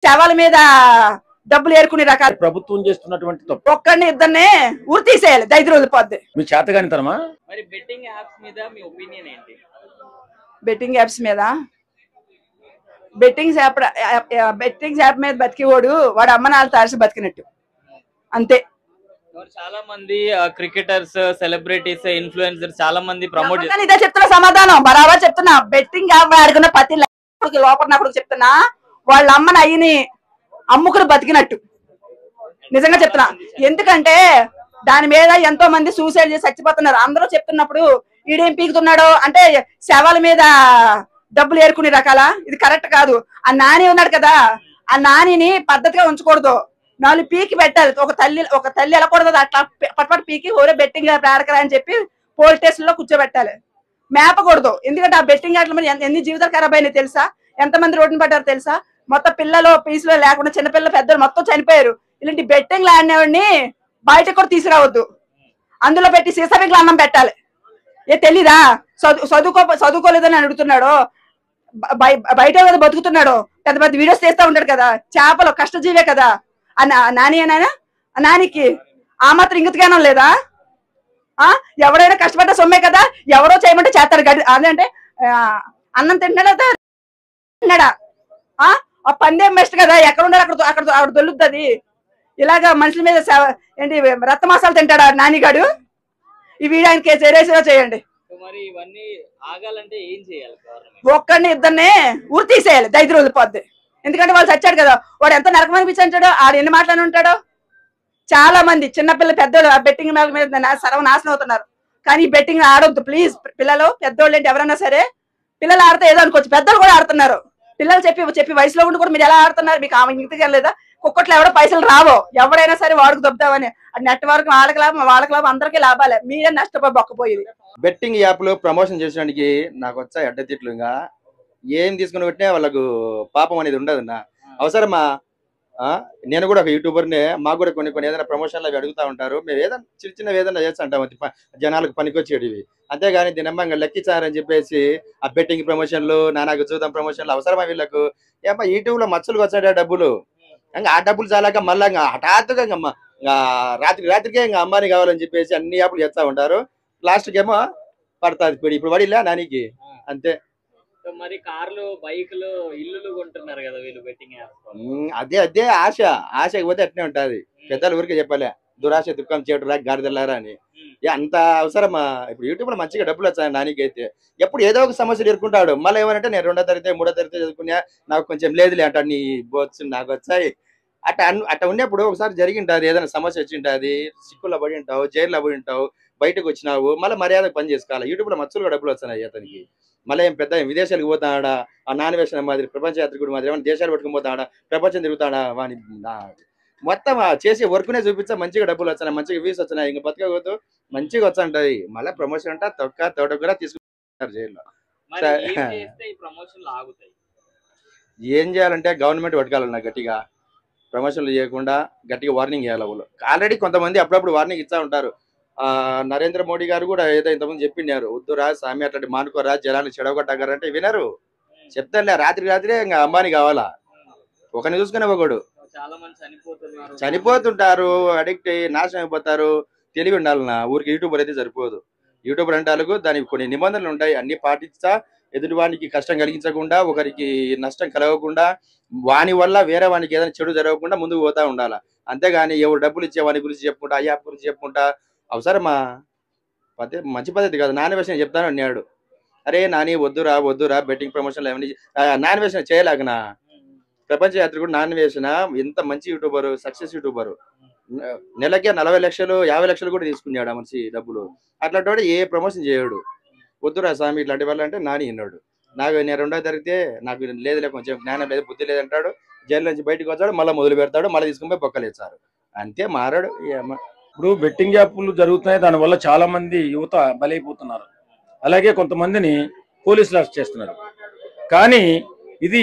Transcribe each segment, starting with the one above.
శవాల మీద డబ్బులు ఏరుకునే రకాలు ప్రభుత్వం చేస్తున్నటువంటి తప్పు. ఒక్కడిని ఇద్దరిని ఊరు తీసేయాలి, దైద్యం వదిలిపోద్ది. మీ చేతగానితనమా? మరి బెట్టింగ్ యాప్స్ మీద మీ ఒపీనియన్ ఏంటి? బెట్టింగ్ యాప్స్ మీద బెట్టింగ్ యాప్ మీద బతికేవాడు వాడు అమ్మ నాన్న తారసి బతికినట్టు అంతే. చాలా మంది క్రికెటర్స్, సెలబ్రిటీస్, ఇన్ఫ్లుయెన్సర్స్ చాలా మంది ప్రమోట్ చేస్తున్నారు. ఇదే చెప్తున్నా, సమాధానం బరాబర్ చెప్తున్నా. బెట్టింగ్ యాప్ ఆడుకున్న ప్రతి లోపడినప్పుడు చెప్తున్నా వాళ్ళ అమ్మని అయ్యని అమ్ముకుని బతికినట్టు నిజంగా చెప్తున్నా. ఎందుకంటే దాని మీద ఎంతో మంది సూసైడ్ చేసి చచ్చిపోతున్నారు. అందరూ చెప్తున్నప్పుడు ఈడేం పీకుతున్నాడో అంటే శవాల మీద డబ్బులు ఏరుకునే రకాల ఇది కరెక్ట్ కాదు. ఆ నాని ఉన్నాడు కదా, ఆ నానిని పద్ధతిగా ఉంచకూడదు, 4 పీకి పెట్టాలి. ఒక తల్లి వెళ్ళకూడదు అట్లా పట్టు పీకి ఓరే బెట్టింగ్ ఆడకరా అని చెప్పి పోలీస్ స్టేషన్ లో కూర్చోబెట్టాలి, మేపకూడదు. ఎందుకంటే ఆ బెట్టింగ్ ఆటల మీద ఎన్ని జీవితాలు ఖరాబ్ అయినాయి తెలుసా, ఎంతమంది రోడ్డున పడ్డారు తెలుసా. మొత్తం పిల్లలు పీసులో లేకుండా చిన్నపిల్లలు పెద్దలు మొత్తం చనిపోయారు. ఇలాంటి బెట్టింగ్ ఆడినవాడిని బయటకు కూడా తీసుకురావద్దు, అందులో పెట్టి సీసాబిగ్ల అన్నం పెట్టాలి. ఏ తెలీదా? చదువుకోలేదని అడుగుతున్నాడు, బయట కదా బతుకుతున్నాడు, పెద్ద పెద్ద వీడియోస్ చేస్తూ ఉంటాడు కదా. చేపలు కష్టజీవే కదా నాని అయినా. నానికి ఆ మాత్రం ఇంగితగానం లేదా? ఎవడైనా కష్టపడ్డ సొమ్మే కదా, ఎవరో చేయమంటే చేస్తారు. అదంటే అన్నం తింటాడా ఆ పందేం బెస్ట్ కదా, ఎక్కడ ఉండాలి అక్కడ అక్కడ దొల్లుతుంది. ఇలాగా మనుషుల మీద ఏంటి రక్తమాసాలు తింటాడా నానిగాడు? ఈ వీడియో ఆయన కేసు ఏరేసిగా చేయండి. మరి ఇవన్నీ ఆగాలంటే ఏం చేయాలి? ఒక్కడిని ఇద్దరిని ఊరు తీసేయాలి, దైద్యం వదిలిపోద్ది. ఎందుకంటే వాళ్ళు చచ్చాడు కదా, వాడు ఎంత నరకం అనిపించాడు, ఆడు ఎన్ని మాటలు ఉంటాడో. చాలా మంది చిన్నపిల్లలు పెద్దోళ్ళు ఆ బెట్టింగ్ మీద సర్వనాశనం అవుతున్నారు. కానీ ఈ బెట్టింగ్ ఆడొద్దు ప్లీజ్. పిల్లలు పెద్దోళ్ళు ఏంటి ఎవరైనా సరే, పిల్లలు ఆడితే ఏదో అనుకోవచ్చు, పెద్దలు కూడా ఆడుతున్నారు. పిల్లలు చెప్పి వయసులో ఉండి కూడా మీరు ఎలా ఆడుతున్నారు? మీకు ఆమె ఇంటికి లేదా? కుక్కట్లో ఎవడో పైసలు రావో, ఎవడైనా సరే వాడుకు దొబ్బుతామని. నెట్వర్క్ వాళ్ళకి లాభం అందరికీ లాభాలే, మీరే నష్టపోయి బొక్కపోయేది. బెట్టింగ్ యాప్ లో ప్రమోషన్ చేసడానికి నాకు వచ్చాయి అడ్డతిట్లు. ఇంకా ఏం తీసుకుని పెట్టినా వాళ్ళకు పాపం అనేది ఉండదు. అవసరమా? నేను కూడా ఒక యూట్యూబర్నే, మాకు కూడా కొన్ని ఏదైనా ప్రమోషన్లు అవి అడుగుతూ ఉంటారు. మేము ఏదైనా చిన్న ఏదైనా చేస్తుంటాం జనాలకు పనికొచ్చేటివి. అంతేగాని దినమ్మంగా లెక్కించారని చెప్పేసి ఆ బెట్టింగ్ ప్రమోషన్లు, నానాకు చూద్దాం ప్రమోషన్లు అవసరమా వీళ్ళకు? ఏమో యూట్యూబ్ లో మచ్చలు వచ్చాడు డబ్బులు. ఇంకా ఆ డబ్బులు చాలాక మళ్ళీ ఇంకా హఠాత్తుగా ఇంకా రాత్రికే ఇంకా అమ్మాని కావాలని చెప్పేసి అన్ని యాప్లు చేస్తూ ఉంటారు. లాస్ట్కి ఏమో పడుతుంది. ఇప్పుడు పడిలే నానికి అంతే. మరి కార్లు, బైకులు, ఇల్లులు కొంటున్నారు కదా వీళ్ళు బెట్టింగ్ యాప్. అదే ఆశ పోతే అట్నే ఉంటది. పెద్దలు ఊరికే చెప్పలే, దురాశ దుఃఖం చేటురా గాడిదల్లారా అని. అంత అవసరమా? ఇప్పుడు యూట్యూబ్ లో మంచిగా డబ్బులు వచ్చాయి నానికైతే. ఎప్పుడు ఏదో ఒక సమస్యలు ఎదుర్కొంటాడు. మళ్ళీ ఏమంటే నేను 2వ తరగతి 3వ తరగతి చదువుకున్నా, నాకు కొంచెం లేదులే అంటాడు. నీ బొచ్చు నాకు వచ్చాయి అట్లా ఉన్నప్పుడు ఒకసారి జరిగింటది, ఏదైనా సమస్య వచ్చింటది, సిక్కుల్లో పడి ఉంటావు, జైల్లో పడి ఉంటావు, బయటకు వచ్చినావు, మళ్ళీ మర్యాదకు పని చేసుకోవాలి. యూట్యూబ్ లో మచ్చలుగా డబ్బులు వస్తున్నాయి అతనికి. మళ్ళీ ఏం పెద్ద విదేశాలకు పోతాడా, ఆ నాన్ వేసిన మాదిరి ప్రపంచ యాత్రికుడు మాదిరి ఏమైనా దేశాలు పట్టుకుని పోతాడా, ప్రపంచం తిరుగుతాడా? వాని మొత్తం చేసే వర్క్నే చూపించా మంచిగా డబ్బులు వచ్చినాయి, మంచిగా వ్యూస్ వచ్చినాయి, ఇంకా బతకవద్దు మంచిగా వచ్చంటది. మళ్ళీ ప్రమోషన్ అంట తోట కూడా తీసుకుంటారు జైల్లో. ఏం చేయాలంటే గవర్నమెంట్ పట్టుకోవాలన్నా గట్టిగా ప్రమోషన్లు చేయకుండా గట్టిగా వార్నింగ్ చేయాలి. వాళ్ళు ఆల్రెడీ కొంతమంది అప్పుడప్పుడు వార్నింగ్ ఇస్తూ ఉంటారు. నరేంద్ర మోడీ గారు కూడా ఏదో ఇంతకుముందు చెప్పినారు, వద్దురా స్వామి అట్లాంటి మానుకోరా, జనాలు చెడగొట్టగారంటే వినరు. చెప్తారులే, రాత్రి ఇంకా అంబానీ కావాలా, ఒకరిని చూసుకునే ఒకడు. చనిపోతుంటారు, అడిక్ట్ అయ్యి నాశనం అయిపోతారు. తెలివి ఉండాలన్నా. ఊరికి యూట్యూబర్ అయితే సరిపోదు. యూట్యూబర్ అంటే దానికి కొన్ని నిబంధనలు ఉంటాయి, అన్ని పాటిస్తా ఎదుటి వానికి కష్టం కలిగించకుండా, ఒకరికి నష్టం కలగకుండా, వాని వల్ల వేరే వానికి ఏదైనా చెడు జరగకుండా ముందుకు పోతా ఉండాలి. అంతేగాని ఎవరు డబ్బులు ఇచ్చే వాని గురించి చెప్పుకుంటా, ఆ యాప్ గురించి చెప్పుకుంటా అవసరమా? మంచి పద్ధతి కాదు. నాన్ వేషన్ చెప్తాను అన్నాడు, అరే నాని వద్దురా బెట్టింగ్ ప్రమోషన్లు ఏమని నాన్ వేషన్ చేయలేకనా? ప్రపంచ యాత్రికుడు నాన్ వేసిన ఎంత మంచి యూట్యూబర్, సక్సెస్ యూట్యూబర్. నెలకే 40 లక్షలు 50 లక్షలు కూడా తీసుకున్నాడు ఆ మనిషి డబ్బులు. అట్లాంటి ఏ ప్రమోషన్ చేయడు. వద్దురా స్వామి ఇట్లాంటి వాళ్ళు అంటే నాని విన్నాడు. నేను 2వ తరగతి నాకు లేదులే, కొంచెం జ్ఞానం లేదు, బుద్ధి లేదంటాడు. జైలు నుంచి బయటకు వచ్చాడు, మళ్ళీ మొదలు పెడతాడు, మళ్ళీ తీసుకుని పోయి బొక్కలేస్తారు. అంతే, మారాడు. ఇప్పుడు బెట్టింగ్ యాప్లు జరుగుతున్నాయి, దానివల్ల చాలా మంది యువత బలైపోతున్నారు. అలాగే కొంతమందిని పోలీసులు అరెస్ట్ చేస్తున్నారు. కానీ ఇది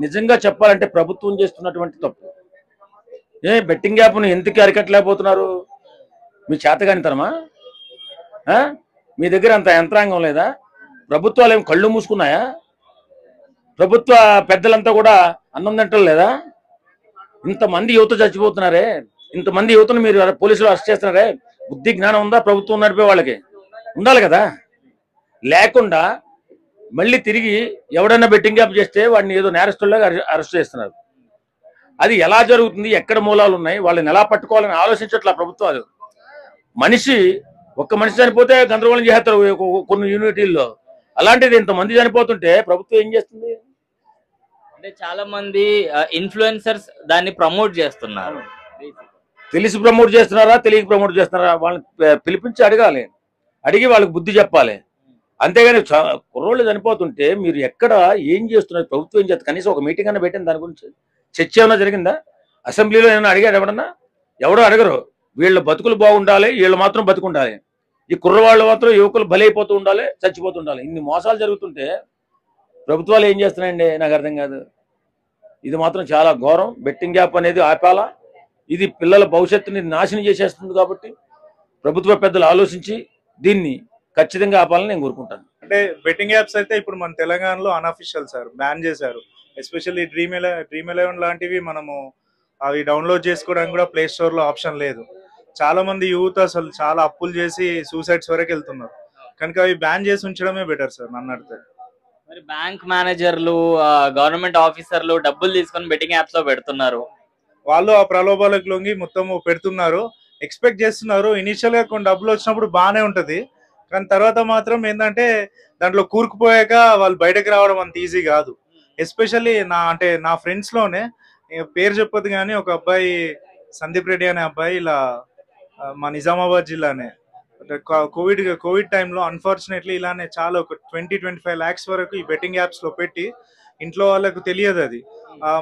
నిజంగా చెప్పాలంటే ప్రభుత్వం చేస్తున్నటువంటి తప్పు. బెట్టింగ్ యాప్ను ఎందుకు అరికట్టలేకపోతున్నారు? మీ చేతగానితనమా? మీ దగ్గర అంత యంత్రాంగం లేదా? ప్రభుత్వాలు ఏం కళ్ళు మూసుకున్నాయా? ప్రభుత్వ పెద్దలంతా కూడా అన్నం తింటం లేదా? ఇంతమంది యువత చచ్చిపోతున్నారే, ఇంతమంది యువతను మీరు పోలీసులు అరెస్ట్ చేస్తున్నారే, బుద్ధి జ్ఞానం ఉందా ప్రభుత్వం నడిపే వాళ్ళకి? ఉండాలి కదా. లేకుండా మళ్ళీ తిరిగి ఎవడన్నా బెట్టింగ్ యాప్ చేస్తే వాడిని ఏదో నేరస్తుల్లాగా అరెస్ట్ చేస్తున్నారు. అది ఎలా జరుగుతుంది, ఎక్కడ మూలాలు ఉన్నాయి, వాళ్ళని ఎలా పట్టుకోవాలని ఆలోచించట్లా ప్రభుత్వం. అది ఒక్క మనిషి చనిపోతే గందరగోళం చేస్తారు కొన్ని యూనివర్సిటీల్లో. అలాంటిది ఇంతమంది చనిపోతుంటే ప్రభుత్వం ఏం చేస్తుంది? అంటే చాలా మంది ఇన్ఫ్లుయెన్సర్స్ దాన్ని ప్రమోట్ చేస్తున్నారు. తెలిసి ప్రమోట్ చేస్తున్నారా, తెలియక ప్రమోట్ చేస్తున్నారా? వాళ్ళని పిలిపించి అడగాలి, అడిగి వాళ్ళకి బుద్ధి చెప్పాలి. అంతేగాని కుర్రోళ్ళు చనిపోతుంటే మీరు ఎక్కడ ఏం చేస్తున్నారు, ప్రభుత్వం ఏం చేస్తుంది? కనీసం ఒక మీటింగ్ అన్న పెట్టింది దాని గురించి? చర్చ ఏమైనా జరిగిందా? అసెంబ్లీలో ఏమైనా అడిగాడు ఎవడన్నా? ఎవడో అడగరు. వీళ్ళ బతుకులు బాగుండాలి, వీళ్ళు మాత్రం బతుకుండాలి, ఈ కుర్రవాళ్ళు మాత్రం యువకులు బలైపోతూ ఉండాలి, చచ్చిపోతూ ఉండాలి. ఇన్ని మోసాలు జరుగుతుంటే ప్రభుత్వాలు ఏం చేస్తున్నాయండి? నాకు అర్థం కాదు. ఇది మాత్రం చాలా ఘోరం. బెట్టింగ్ యాప్ అనేది ఆపాలా. ఇది పిల్లల భవిష్యత్తుని నాశనం చేసేస్తుంది. కాబట్టి ప్రభుత్వ పెద్దలు ఆలోచించి దీన్ని ఖచ్చితంగా ఆపాలని నేను కోరుకుంటాను. అంటే బెట్టింగ్ యాప్స్ అయితే ఇప్పుడు మన తెలంగాణలో అన్అఫిషియల్ సార్, బ్యాన్ చేశారు. ఎస్పెషల్లీ డ్రీమ్11 లాంటివి మనము అవి డౌన్లోడ్ చేసుకోవడానికి కూడా ప్లే స్టోర్ లో ఆప్షన్ లేదు. చాలా మంది యూత్ అసలు చాలా అప్పులు చేసి సూసైడ్స్ వరకు వెళ్తున్నారు. కనుక అవి బ్యాన్ చేసి ఉంచడమే బెటర్ సార్ నన్ను అడిగితే. మరి బ్యాంక్ మేనేజర్లు, గవర్నమెంట్ ఆఫీసర్లు డబ్బులు తీసుకొని బెట్టింగ్ యాప్స్ లో పెడుతున్నారు. వాళ్ళు ఆ ప్రలోభాలకు లొంగి మొత్తం పెడుతున్నారు, ఎక్స్పెక్ట్ చేస్తున్నారు. ఇనిషియల్ గా కొన్ని డబ్బులు వచ్చినప్పుడు బాగానే ఉంటది, కానీ తర్వాత మాత్రం ఏంటంటే దాంట్లో కూరుకుపోయాక వాళ్ళు బయటకు రావడం అంత ఈజీ కాదు. ఎస్పెషల్లీ నా ఫ్రెండ్స్ లోనే, పేరు చెప్పొద్దు కానీ, ఒక అబ్బాయి సందీప్ రెడ్డి అనే అబ్బాయి ఇలా మా నిజామాబాద్ జిల్లానే కోవిడ్ టైంలో అన్ఫార్చునేట్లీ ఇలానే చాలా ఒక 20-25 lakhs వరకు ఈ బెట్టింగ్ యాప్స్ లో పెట్టి ఇంట్లో వాళ్ళకు తెలియదు అది.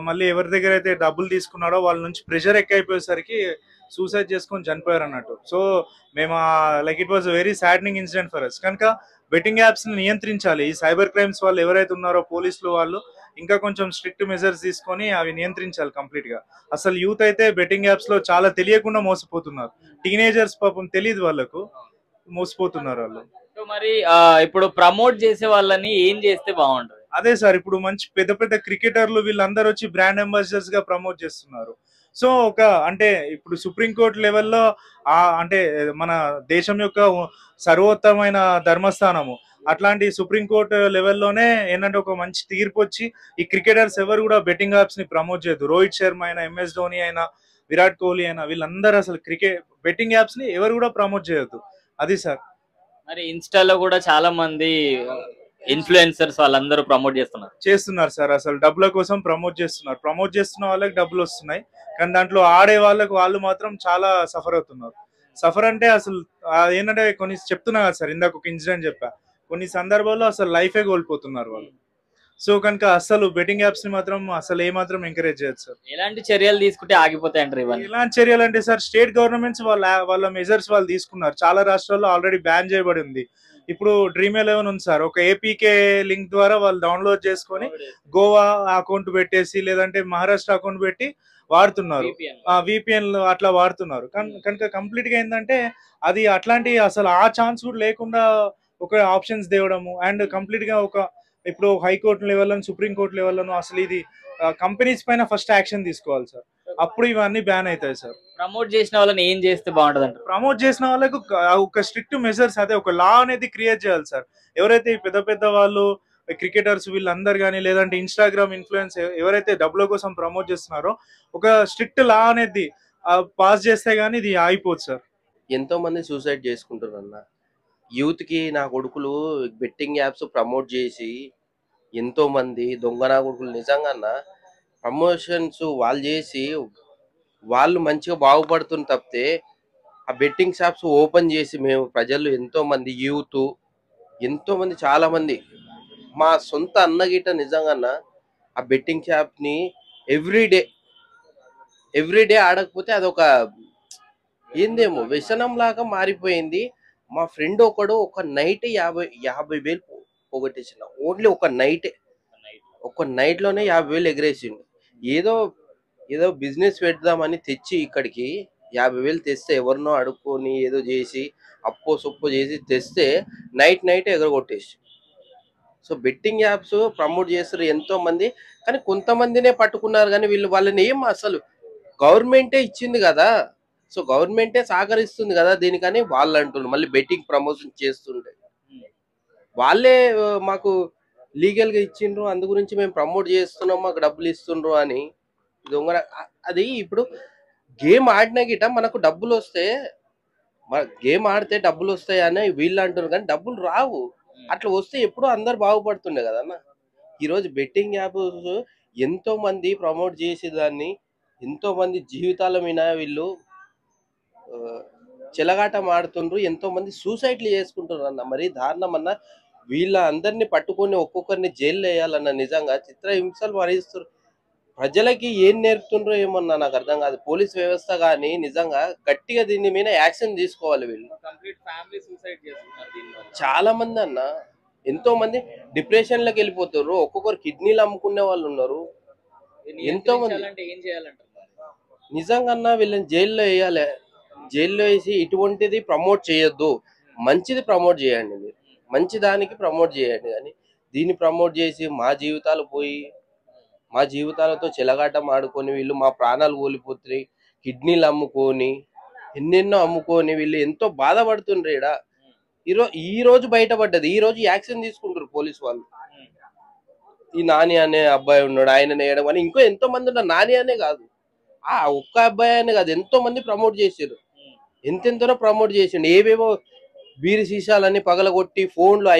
మళ్ళీ ఎవరి దగ్గర అయితే డబ్బులు తీసుకున్నాడో వాళ్ళ నుంచి ప్రెషర్ ఎక్కువైపోయేసరికి సూసైడ్ చేసుకొని చనిపోయారు అన్నట్టు. సో మేము like it was very saddening incident for us. కనుక బెట్టింగ్ యాప్స్ ని నియంత్రించాలి. ఈ సైబర్ క్రైమ్స్ వాళ్ళు ఎవరైతే ఉన్నారో పోలీసులు వాళ్ళు ఇంకా కొంచెం స్ట్రిక్ట్ మెజర్స్ తీసుకొని అవి నియంత్రించాలి కంప్లీట్ గా. అసలు యూత్ అయితే బెట్టింగ్ యాప్స్ లో చాలా తెలియకుండా మోసపోతున్నారు. టీనేజర్స్ పాపం తెలియదు, వాళ్ళకు మోసపోతున్నారు వాళ్ళు. మరి ఇప్పుడు ప్రమోట్ చేసే వాళ్ళని ఏం చేస్తే బాగుంటుంది? అదే సార్, ఇప్పుడు మంచి పెద్ద పెద్ద క్రికెటర్లు వీళ్ళందరూ వచ్చి బ్రాండ్ అంబాసిడర్స్ గా ప్రమోట్ చేస్తున్నారు. సో అంటే ఇప్పుడు సుప్రీంకోర్టు లెవెల్లో అంటే మన దేశం యొక్క సర్వోత్తమైన ధర్మస్థానము, అట్లాంటి సుప్రీంకోర్టు లెవెల్లోనే ఏంటంటే ఒక మంచి తీర్పు వచ్చి ఈ క్రికెటర్స్ ఎవరు కూడా బెట్టింగ్ యాప్స్ ని ప్రమోట్ చేయదు. రోహిత్ శర్మ అయినా, MS ధోని అయినా, విరాట్ కోహ్లీ అయినా, వీళ్ళందరూ అసలు బెట్టింగ్ యాప్స్ ని ఎవరు కూడా ప్రమోట్ చేయొద్దు. అది సార్. మరి ఇన్స్టాలో కూడా చాలా మంది ఇన్ఫ్లుయెన్సర్స్ వాళ్ళందరూ ప్రమోట్ చేస్తున్నారు సార్. అసలు డబ్బుల కోసం ప్రమోట్ చేస్తున్న వాళ్ళకి డబ్బులు వస్తున్నాయి, కానీ దాంట్లో ఆడే వాళ్ళు మాత్రం చాలా సఫర్ అవుతున్నారు. సఫర్ అంటే అసలు ఏంటంటే కొన్ని చెప్తున్నా కదా సార్, ఇందాక ఒక ఇన్సిడెంట్ చెప్పా, కొన్ని సందర్భాల్లో అసలు లైఫే కోల్పోతున్నారు వాళ్ళు. సో కనుక అసలు బెట్టింగ్ యాప్స్ ని మాత్రం అసలు ఏమాత్రం ఎంకరేజ్ చేయదు సార్. ఎలాంటి చర్యలు తీసుకుంటే ఆగిపోతాయి అంటారు ఇవన్నీ? ఎలాంటి చర్యలు అంటే సార్, స్టేట్ గవర్నమెంట్స్ వాళ్ళ మెజర్స్ వాళ్ళు తీసుకున్నారు. చాలా రాష్ట్రాల్లో ఆల్రెడీ బ్యాన్ చేయబడి ఉంది. ఇప్పుడు Dream11 ఉంది సార్, ఒక APK లింక్ ద్వారా వాళ్ళు డౌన్లోడ్ చేసుకొని గోవా అకౌంట్ పెట్టేసి లేదంటే మహారాష్ట్ర అకౌంట్ పెట్టి వాడుతున్నారు. VPN అట్లా వాడుతున్నారు. కనుక కంప్లీట్ గా ఏంటంటే అది అట్లాంటి అసలు ఆ ఛాన్స్ కూడా లేకుండా ఒక ఆప్షన్స్ తేవడము, అండ్ కంప్లీట్ గా ఇప్పుడు హైకోర్టు లెవెల్లోను, సుప్రీంకోర్టు లెవెల్లోను అసలు ఇది కంపెనీస్ పైన ఫస్ట్ యాక్షన్ తీసుకోవాలి సార్, అప్పుడు ఇవన్నీ బ్యాన్ అవుతాయి సార్. ప్రమోట్ చేసిన వాళ్ళని ఏం చేస్తే బాగుంటది అంటారు? ప్రమోట్ చేసిన వాళ్ళకు ఒక స్ట్రిక్ట్ మెజర్స్, అదే ఒక లా అనేది క్రియేట్ చేయాలి సార్. ఎవరైతే పెద్ద వాళ్ళు క్రికెటర్స్ వీళ్ళందరూ కానీ, లేదంటే ఇన్స్టాగ్రామ్ ఇన్ఫ్లుయెన్స్ ఎవరైతే డబ్బుల కోసం ప్రమోట్ చేస్తున్నారో ఒక స్ట్రిక్ట్ లా అనేది పాస్ చేస్తే గానీ ఇది ఆగిపోదు సార్. ఎంతో మంది సూసైడ్ చేసుకుంటారు అన్న. యూత్ కి నా కొడుకులు బెట్టింగ్ యాప్స్ ప్రమోట్ చేసి ఎంతో మంది దొంగ నా కొడుకులు నిజంగా ప్రమోషన్స్ వాళ్ళు చేసి వాళ్ళు మంచిగా బాగుపడుతున్న తప్పితే ఆ బెట్టింగ్ షాప్స్ ఓపెన్ చేసి మేము ప్రజలు ఎంతో మంది యూత్ ఎంతో మంది చాలా మంది మా సొంత అన్నగిట నిజంగా ఆ బెట్టింగ్ షాప్ ని ఎవ్రీడే ఆడకపోతే అదొక ఏందేమో వ్యసనం లాగా మారిపోయింది. మా ఫ్రెండ్ ఒకడు ఒక నైట్ 50,000 పోగొట్టేసిన, ఓన్లీ ఒక నైట్ లోనే 50,000 ఎగరేసిండు. ఏదో బిజినెస్ పెడదామని తెచ్చి ఇక్కడికి 50,000 తెస్తే ఎవరినో అడుక్కొని ఏదో చేసి అప్పో సొప్పో చేసి తెస్తే నైట్ ఎగరగొట్టేసి. సో బెట్టింగ్ యాప్స్ ప్రమోట్ చేస్తారు ఎంతో మంది, కానీ కొంతమందినే పట్టుకున్నారు, కానీ వాళ్ళని ఏం అసలు గవర్నమెంటే ఇచ్చింది కదా, సో గవర్నమెంటే సహకరిస్తుంది కదా దీనికని వాళ్ళు అంటున్నారు. మళ్ళీ బెట్టింగ్ ప్రమోషన్ చేస్తుంటే వాళ్ళే మాకు లీగల్ గా ఇచ్చిండ్రు, అందు గురించి మేము ప్రమోట్ చేస్తున్నాం, మాకు డబ్బులు ఇస్తుండ్రు అని. దొంగ అది ఇప్పుడు గేమ్ ఆడిన గిట మనకు డబ్బులు వస్తే, గేమ్ ఆడితే డబ్బులు వస్తాయి అని వీళ్ళు అంటున్నారు, కానీ డబ్బులు రావు. అట్లా వస్తే ఎప్పుడూ అందరు బాగుపడుతుండే కదన్న. ఈరోజు బెట్టింగ్ యాప్ ఎంతో మంది ప్రమోట్ చేసి దాన్ని ఎంతో మంది జీవితాల మీద వీళ్ళు చెలగాటం ఆడుతుండ్రు, ఎంతో మంది సూసైడ్లు చేసుకుంటున్నారు అన్న. మరి దారుణం అన్న. వీళ్ళ అందరినీ పట్టుకొని ఒక్కొక్కరిని జైల్లో వేయాలన్న. నిజంగా చిత్రహింసలు భరిస్తారు. ప్రజలకి ఏం నేర్పుతుండ్రో ఏమన్నా నాకు అర్థం కాదు. పోలీస్ వ్యవస్థ కానీ నిజంగా గట్టిగా దీని మీద యాక్షన్ తీసుకోవాలి. వీళ్ళు చాలా మంది అన్న, ఎంతో మంది డిప్రెషన్ లోకి వెళ్ళిపోతారు. ఒక్కొక్కరు కిడ్నీలు అమ్ముకునే వాళ్ళు ఉన్నారు. ఎంతో మంది నిజంగా అన్న వీళ్ళని జైల్లో వేయాలి. జైల్లో వేసి ఇటువంటిది ప్రమోట్ చేయొద్దు, మంచిది ప్రమోట్ చేయండి. మీరు మంచి దానికి ప్రమోట్ చేయండి, కానీ దీన్ని ప్రమోట్ చేసి మా జీవితాలు పోయి మా జీవితాలతో చెలగాటం ఆడుకొని వీళ్ళు మా ప్రాణాలు కోల్పోతున్నాయి. కిడ్నీలు అమ్ముకొని ఎన్నెన్నో అమ్ముకొని వీళ్ళు ఎంతో బాధపడుతుండ్రు. ఈ రోజు బయటపడ్డది, ఈ రోజు యాక్షన్ తీసుకుంటారు పోలీసు వాళ్ళు. ఈ నాని అనే అబ్బాయి ఉన్నాడు, ఆయన నేయడం అని ఇంకో ఎంతో మంది ఉన్నారు. నాని అనే కాదు, ఆ ఒక్క అబ్బాయి అనే కాదు, ఎంతో మంది ప్రమోట్ చేసారు. ఎంతెంతనో ప్రమోట్ చేసిండు. ఏవేవో బీరి సీసాలన్నీ పగలగొట్టి,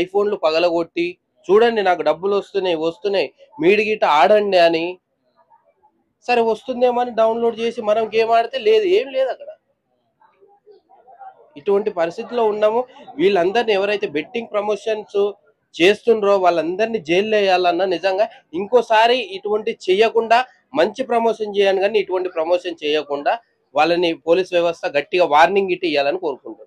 ఐఫోన్లు పగలగొట్టి, చూడండి నాకు డబ్బులు వస్తున్నాయి మీడి గిట్ట ఆడండి అని. సరే వస్తుందేమో అని డౌన్లోడ్ చేసి మనం గేమ్ ఆడితే లేదు, ఏం లేదు అక్కడ. ఇటువంటి పరిస్థితిలో ఉన్నాము. వీళ్ళందరినీ ఎవరైతే బెట్టింగ్ ప్రమోషన్స్ చేస్తుండ్రో వాళ్ళందరినీ జైల్లో వేయాలన్నా. నిజంగా ఇంకోసారి ఇటువంటి చేయకుండా మంచి ప్రమోషన్ చేయాలి, కానీ ఇటువంటి ప్రమోషన్ చేయకుండా వాళ్ళని పోలీస్ వ్యవస్థ గట్టిగా వార్నింగ్ ఇవ్వాలని కోరుకుంటున్నాను.